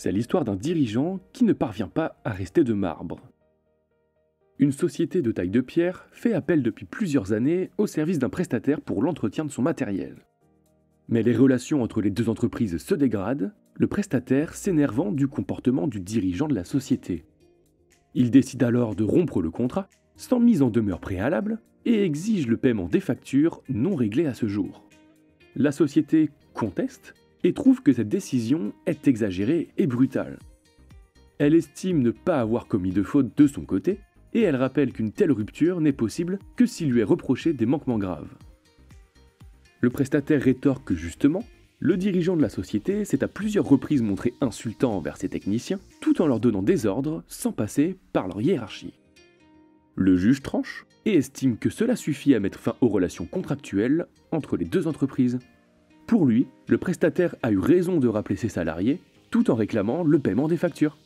C'est l'histoire d'un dirigeant qui ne parvient pas à rester de marbre. Une société de taille de pierre fait appel depuis plusieurs années au service d'un prestataire pour l'entretien de son matériel. Mais les relations entre les deux entreprises se dégradent, le prestataire s'énervant du comportement du dirigeant de la société. Il décide alors de rompre le contrat, sans mise en demeure préalable, et exige le paiement des factures non réglées à ce jour. La société conteste et trouve que cette décision est exagérée et brutale. Elle estime ne pas avoir commis de faute de son côté, et elle rappelle qu'une telle rupture n'est possible que s'il lui est reproché des manquements graves. Le prestataire rétorque que justement, le dirigeant de la société s'est à plusieurs reprises montré insultant envers ses techniciens, tout en leur donnant des ordres sans passer par leur hiérarchie. Le juge tranche et estime que cela suffit à mettre fin aux relations contractuelles entre les deux entreprises. Pour lui, le prestataire a eu raison de rappeler ses salariés, tout en réclamant le paiement des factures.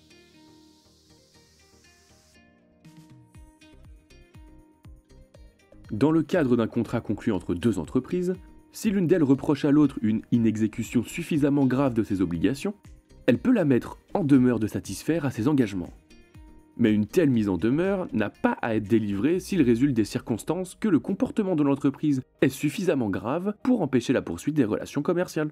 Dans le cadre d'un contrat conclu entre deux entreprises, si l'une d'elles reproche à l'autre une inexécution suffisamment grave de ses obligations, elle peut la mettre en demeure de satisfaire à ses engagements. Mais une telle mise en demeure n'a pas à être délivrée s'il résulte des circonstances que le comportement de l'entreprise est suffisamment grave pour empêcher la poursuite des relations commerciales.